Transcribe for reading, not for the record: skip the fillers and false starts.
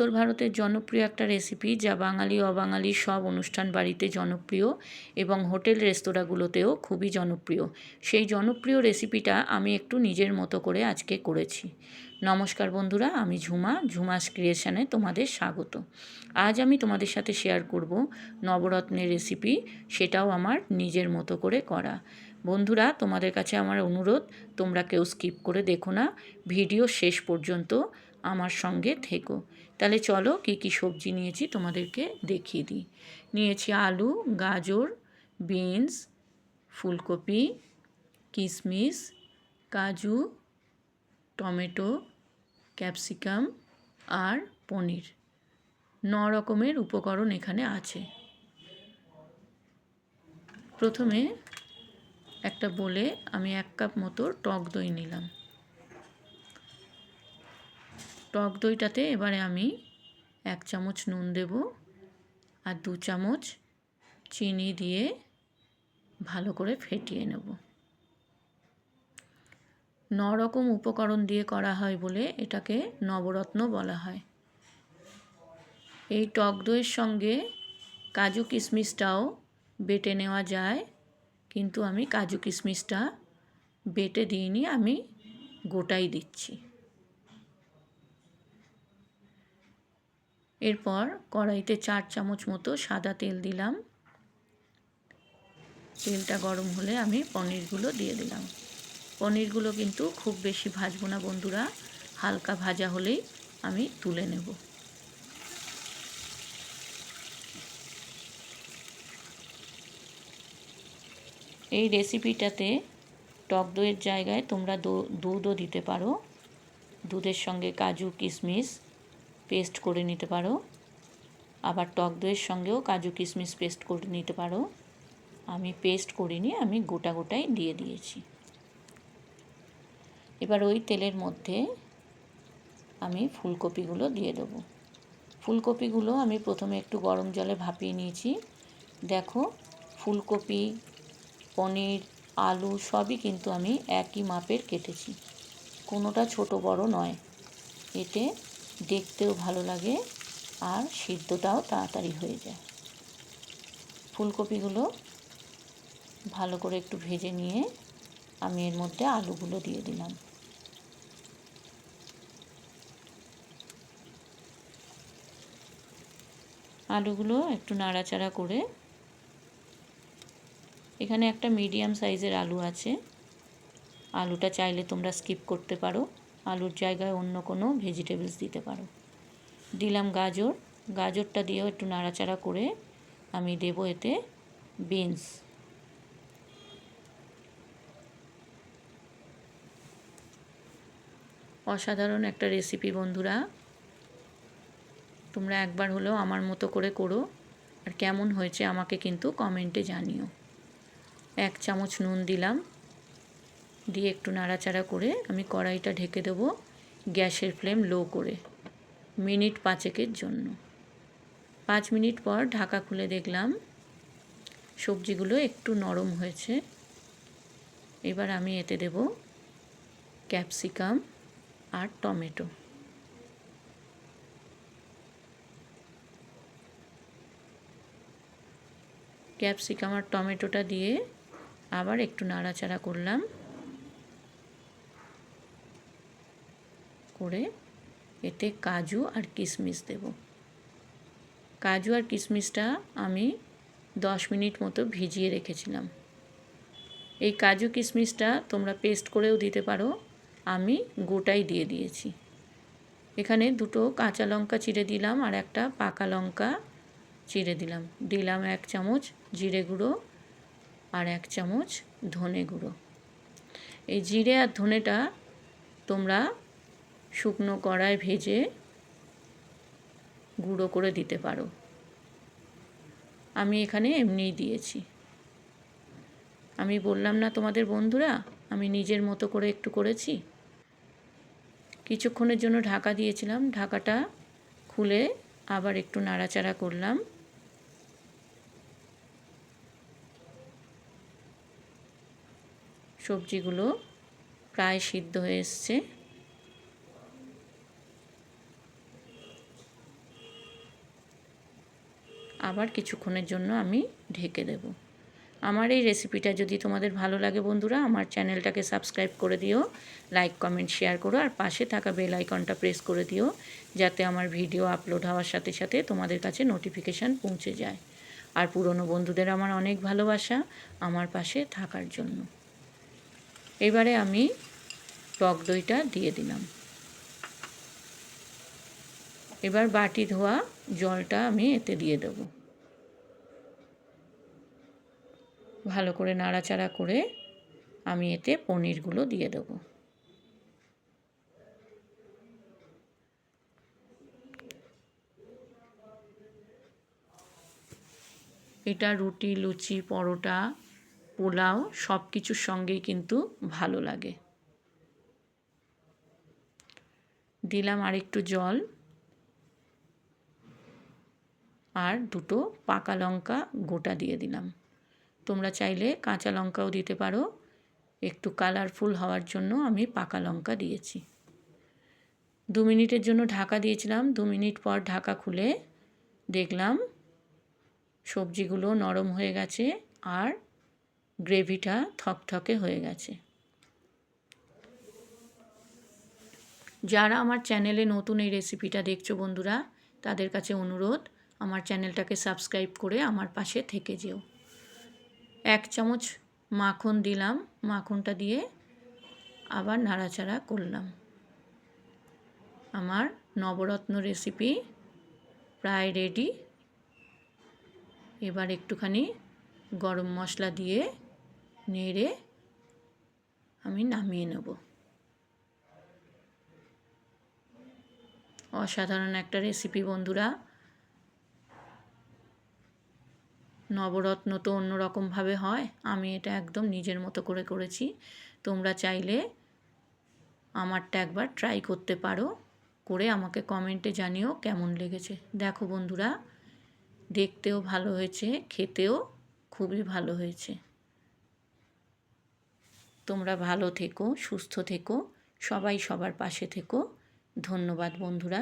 উত্তর ভারতের জনপ্রিয় একটা রেসিপি, যা বাঙালি অবাঙালি সব অনুষ্ঠান বাড়িতে জনপ্রিয় এবং হোটেল রেস্তোরাঁগুলোতেও খুবই জনপ্রিয়। সেই জনপ্রিয় রেসিপিটা আমি একটু নিজের মতো করে আজকে করেছি। নমস্কার বন্ধুরা, আমি ঝুমাস ক্রিয়েশনে তোমাদের স্বাগত। আজ আমি তোমাদের সাথে শেয়ার করব নবরত্নের রেসিপি, সেটাও আমার নিজের মতো করে করা। বন্ধুরা, তোমাদের কাছে আমার অনুরোধ, তোমরা কেউ স্কিপ করে দেখো না, ভিডিও শেষ পর্যন্ত আমার সঙ্গে থেকো। তাহলে চলো কী কী সবজি নিয়েছি তোমাদেরকে দেখিয়ে দিই। নিয়েছি আলু, গাজর, বিনস, ফুলকপি, কিশমিশ, কাজু, টমেটো, ক্যাপসিকাম আর পনির। 9 রকমের উপকরণ এখানে আছে। প্রথমে একটা বলে আমি 1 কাপ মতো টক দই নিলাম। টক দইটাতে এবারে আমি 1 চামচ নুন দেব আর 2 চামচ চিনি দিয়ে ভালো করে ফেটিয়ে নেব। 9 রকম উপকরণ দিয়ে করা হয় বলে এটাকে নবরত্ন বলা হয়। এই টক দইয়ের সঙ্গে কাজু কিশমিশটাও বেটে নেওয়া যায়, কিন্তু আমি কাজু কিশমিশটা বেটে দিইনি, আমি গোটাই দিচ্ছি। এরপর কড়াইতে 4 চামচ মতো সাদা তেল দিলাম। তেলটা গরম হলে আমি পনিরগুলো দিয়ে দিলাম। পনিরগুলো কিন্তু খুব বেশি ভাজবো না বন্ধুরা, হালকা ভাজা হলেই আমি তুলে নেব। এই রেসিপিটাতে টক দইয়ের জায়গায় তোমরা দুধও দিতে পারো। দুধের সঙ্গে কাজু কিশমিশ পেস্ট করে নিতে পারো, আবার টক দইয়ের সঙ্গেও কাজু কিশমিশ পেস্ট করে নিতে পারো। আমি পেস্ট করিনি, আমি গোটা গোটাই দিয়ে দিয়েছি। এবার ওই তেলের মধ্যে আমি ফুলকপিগুলো দিয়ে দেবো। ফুলকপিগুলো আমি প্রথমে একটু গরম জলে ভাপিয়ে নিয়েছি। দেখো, ফুলকপি, পনির, আলু সবই কিন্তু আমি একই মাপের কেটেছি, কোনোটা ছোট বড় নয়। এতে দেখতেও ভালো লাগে আর সিদ্ধটাও তাড়াতাড়ি হয়ে যায়। ফুলকপিগুলো ভালো করে একটু ভেজে নিয়ে আমি এর মধ্যে আলুগুলো দিয়ে দিলাম। আলুগুলো একটু নাড়াচাড়া করে, এখানে একটা মিডিয়াম সাইজের আলু আছে, আলুটা চাইলে তোমরা স্কিপ করতে পারো, আলুর জায়গায় অন্য কোনো ভেজিটেবলস দিতে পারো। দিলাম গাজর, গাজরটা দিয়েও একটু নাড়াচাড়া করে আমি দেবো এতে বিনস। অসাধারণ একটা রেসিপি বন্ধুরা, তোমরা একবার হলেও আমার মতো করে করো, আর কেমন হয়েছে আমাকে কিন্তু কমেন্টে জানিও। 1 চামচ নুন দিলাম, দিয়ে একটু নাড়াচাড়া করে আমি কড়াইটা ঢেকে দেবো গ্যাসের ফ্লেম লো করে মিনিট 5 জন্য। 5 মিনিট পর ঢাকা খুলে দেখলাম সবজিগুলো একটু নরম হয়েছে। এবার আমি এতে দেব ক্যাপসিকাম আর টমেটো। ক্যাপসিকাম আর টমেটোটা দিয়ে আবার একটু নাড়াচাড়া করলাম, করে এতে কাজু আর কিশমিশ দেব। কাজু আর কিশমিশটা আমি 10 মিনিট মতো ভিজিয়ে রেখেছিলাম। এই কাজু কিশমিশটা তোমরা পেস্ট করেও দিতে পারো, আমি গোটাই দিয়ে দিয়েছি। এখানে 2টো কাঁচা লঙ্কা চিড়ে দিলাম আর একটা পাকা লঙ্কা চিড়ে দিলাম। দিলাম 1 চামচ জিরে গুঁড়ো আর 1 চামচ ধনে গুঁড়ো। এই জিরে আর ধনেটা তোমরা শুকনো কড়ায় ভেজে গুঁড়ো করে দিতে পারো, আমি এখানে এমনিই দিয়েছি। আমি বললাম না তোমাদের বন্ধুরা, আমি নিজের মতো করে একটু করেছি। কিছুক্ষণের জন্য ঢাকা দিয়েছিলাম, ঢাকাটা খুলে আবার একটু নাড়াচাড়া করলাম। সবজিগুলো প্রায় সিদ্ধ হয়ে এসছে। আবার কিছুক্ষণের জন্য আমি ঢেকে দেব। আমার এই রেসিপিটা যদি তোমাদের ভালো লাগে বন্ধুরা, আমার চ্যানেলটাকে সাবস্ক্রাইব করে দিও, লাইক কমেন্ট শেয়ার করো, আর পাশে থাকা বেল আইকনটা প্রেস করে দিও, যাতে আমার ভিডিও আপলোড হওয়ার সাথে সাথে তোমাদের কাছে নোটিফিকেশান পৌঁছে যায়। আর পুরনো বন্ধুদের আমার অনেক ভালোবাসা আমার পাশে থাকার জন্য। এবারে আমি টক দইটা দিয়ে দিলাম। এবার বাটি ধোয়া জলটা আমি এতে দিয়ে দেবো। ভালো করে নাড়াচাড়া করে আমি এতে পনিরগুলো দিয়ে দেবো। এটা রুটি, লুচি, পরোটা, পোলাও সব কিছুর সঙ্গেই কিন্তু ভালো লাগে। দিলাম আরেকটু জল, আর দুটো পাকা লঙ্কা গোটা দিয়ে দিলাম। তোমরা চাইলে কাঁচা লঙ্কাও দিতে পারো, একটু কালারফুল হওয়ার জন্য আমি পাকা লঙ্কা দিয়েছি। 2 মিনিটের জন্য ঢাকা দিয়েছিলাম। 2 মিনিট পর ঢাকা খুলে দেখলাম সবজিগুলো নরম হয়ে গেছে আর গ্রেভিটা থকথকে হয়ে গেছে। যারা আমার চ্যানেলে নতুন এই রেসিপিটা দেখছো বন্ধুরা, তাদের কাছে অনুরোধ, আমার চ্যানেলটাকে সাবস্ক্রাইব করে আমার পাশে থেকে যেও। 1 চামচ মাখন দিলাম, মাখনটা দিয়ে আবার নাড়াচাড়া করলাম। আমার নবরত্ন রেসিপি প্রায় রেডি। এবার একটুখানি গরম মশলা দিয়ে নেড়ে আমি নামিয়ে নেব। অসাধারণ একটা রেসিপি বন্ধুরা। নবরত্ন তো অন্যরকমভাবে হয়, আমি এটা একদম নিজের মতো করে করেছি। তোমরা চাইলে আমারটা একবার ট্রাই করতে পারো, করে আমাকে কমেন্টে জানিও কেমন লেগেছে। দেখো বন্ধুরা, দেখতেও ভালো হয়েছে, খেতেও খুবই ভালো হয়েছে। তোমরা ভালো থেকো, সুস্থ থেকো, সবাই সবার পাশে থেকো। ধন্যবাদ বন্ধুরা।